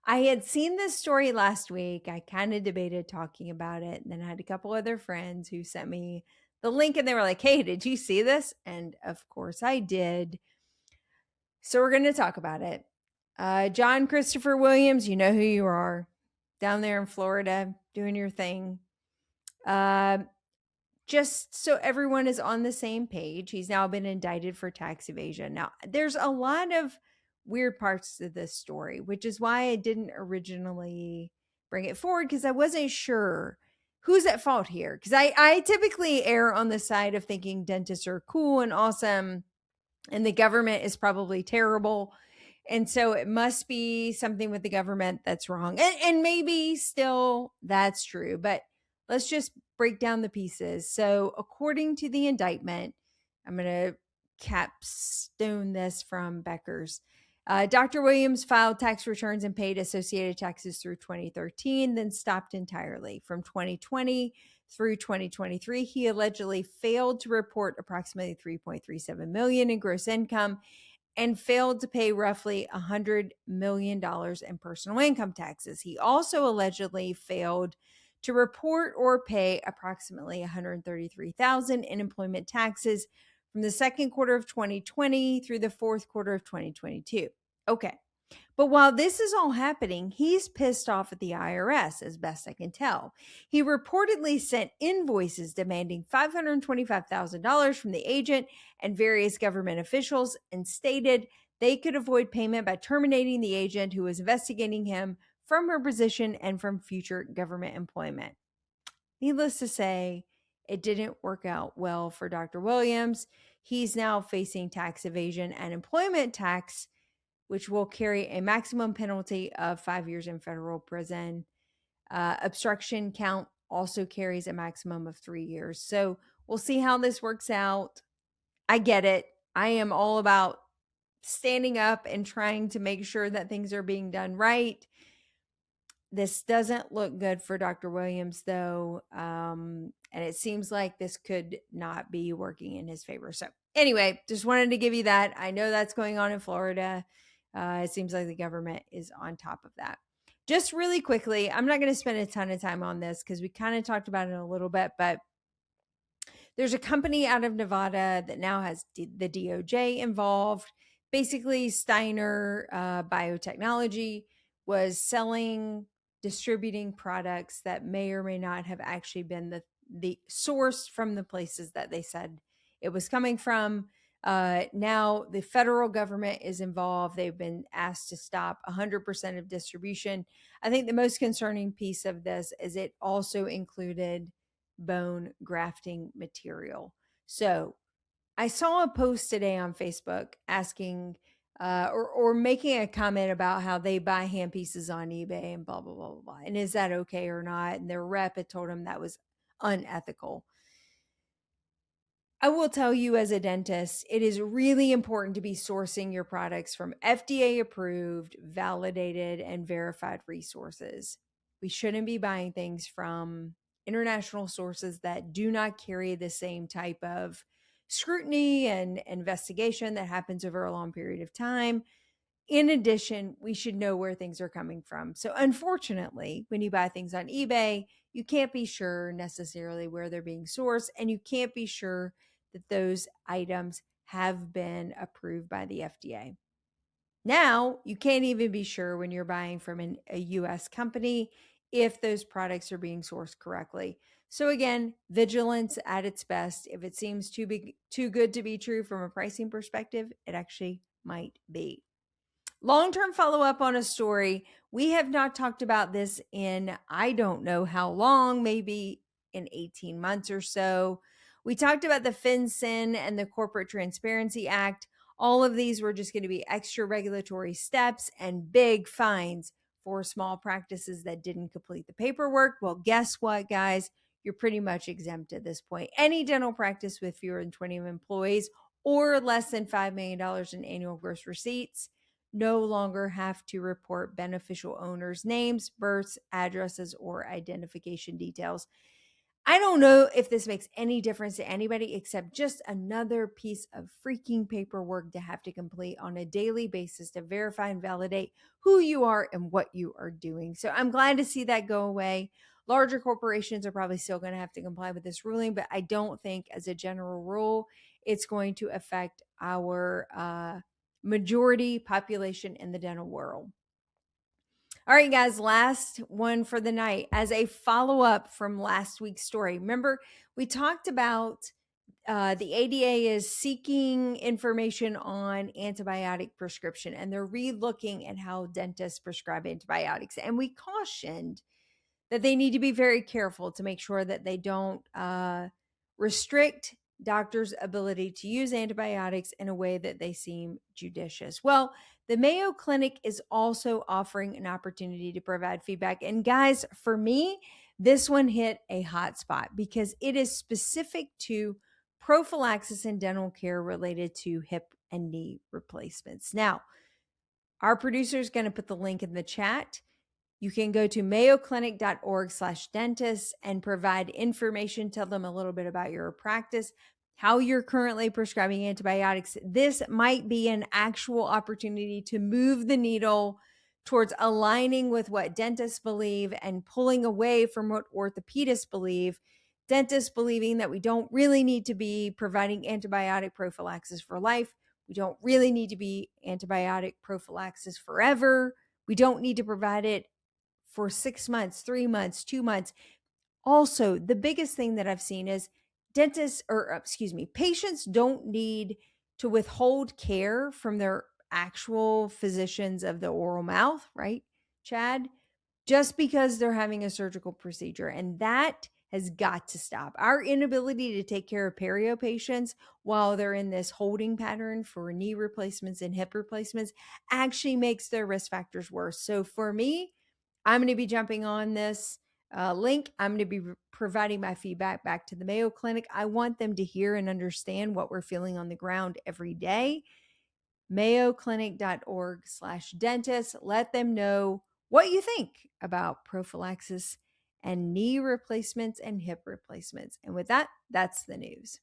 I had seen this story last week. I kind of debated talking about it. And then I had a couple other friends who sent me the link and they were like, hey, did you see this? And of course I did. So we're going to talk about it. John Christopher Williams, you know who you are, down there in Florida doing your thing. Uh, just so everyone is on the same page, he's now been indicted for tax evasion. Now, there's a lot of weird parts to this story, which is why I didn't originally bring it forward because I wasn't sure who's at fault here. Because I typically err on the side of thinking dentists are cool and awesome and the government is probably terrible. And so it must be something with the government that's wrong. And maybe still that's true, but let's just break down the pieces. So, according to the indictment, I'm going to capstone this from Becker's. Dr. Williams filed tax returns and paid associated taxes through 2013, then stopped entirely. From 2020 through 2023, he allegedly failed to report approximately 3.37 million in gross income and failed to pay roughly $100 million in personal income taxes. He also allegedly failed to report or pay approximately $133,000 in employment taxes from the second quarter of 2020 through the fourth quarter of 2022. Okay. But while this is all happening, he's pissed off at the IRS, as best I can tell. He reportedly sent invoices demanding $525,000 from the agent and various government officials and stated they could avoid payment by terminating the agent who was investigating him from her position and from future government employment. Needless to say, it didn't work out well for Dr. Williams. He's now facing tax evasion and employment tax, which will carry a maximum penalty of 5 years in federal prison. Obstruction count also carries a maximum of 3 years. So we'll see how this works out. I get it. I am all about standing up and trying to make sure that things are being done right. This doesn't look good for Dr. Williams, though. And it seems like this could not be working in his favor. So, anyway, just wanted to give you that. I know that's going on in Florida. It seems like the government is on top of that. Just really quickly, I'm not going to spend a ton of time on this because we kind of talked about it a little bit, but there's a company out of Nevada that now has the DOJ involved. Basically, Steiner Biotechnology was distributing products that may or may not have actually been the source from the places that they said it was coming from. Now the federal government is involved. They've been asked to stop 100% of distribution. I think the most concerning piece of this is it also included bone grafting material. So I saw a post today on Facebook asking or making a comment about how they buy hand pieces on eBay and blah, blah, blah, blah, blah. And is that okay or not? And their rep had told them that was unethical. I will tell you as a dentist, it is really important to be sourcing your products from FDA approved, validated, and verified resources. We shouldn't be buying things from international sources that do not carry the same type of scrutiny and investigation that happens over a long period of time. In addition, we should know where things are coming from. So, unfortunately, when you buy things on eBay, you can't be sure necessarily where they're being sourced, and you can't be sure that those items have been approved by the FDA. Now, you can't even be sure when you're buying from a US company if those products are being sourced correctly. So again, vigilance at its best. If it seems too good to be true from a pricing perspective, it actually might be. Long-term follow-up on a story. We have not talked about this in I don't know how long, maybe in 18 months or so. We talked about the FinCEN and the Corporate Transparency Act. All of these were just going to be extra regulatory steps and big fines for small practices that didn't complete the paperwork. Well, guess what, guys? You're pretty much exempt at this point. Any dental practice with fewer than 20 employees or less than $5 million in annual gross receipts no longer have to report beneficial owners' names, births, addresses, or identification details. I don't know if this makes any difference to anybody except just another piece of freaking paperwork to have to complete on a daily basis to verify and validate who you are and what you are doing. So I'm glad to see that go away. Larger corporations are probably still going to have to comply with this ruling, but I don't think, as a general rule, it's going to affect our majority population in the dental world. All right, guys, last one for the night as a follow up from last week's story. Remember, we talked about the ADA is seeking information on antibiotic prescription, and they're re-looking at how dentists prescribe antibiotics. And we cautioned that they need to be very careful to make sure that they don't restrict doctors' ability to use antibiotics in a way that they seem judicious. Well, the Mayo Clinic is also offering an opportunity to provide feedback. And guys, for me, this one hit a hot spot because it is specific to prophylaxis and dental care related to hip and knee replacements. Now, our producer is going to put the link in the chat. You can go to mayoclinic.org/dentist and provide information. Tell them a little bit about your practice, how you're currently prescribing antibiotics. This might be an actual opportunity to move the needle towards aligning with what dentists believe and pulling away from what orthopedists believe. Dentists believing that we don't really need to be providing antibiotic prophylaxis for life. We don't really need to be antibiotic prophylaxis forever. We don't need to provide it for 6 months, 3 months, 2 months. Also, the biggest thing that I've seen is patients don't need to withhold care from their actual physicians of the oral mouth, right, Chad? Just because they're having a surgical procedure. And that has got to stop. Our inability to take care of perio patients while they're in this holding pattern for knee replacements and hip replacements actually makes their risk factors worse. So for me, I'm going to be jumping on this link. I'm going to be providing my feedback back to the Mayo Clinic. I want them to hear and understand what we're feeling on the ground every day. mayoclinic.org/dentist. Let them know what you think about prophylaxis and knee replacements and hip replacements. And with that, that's the news.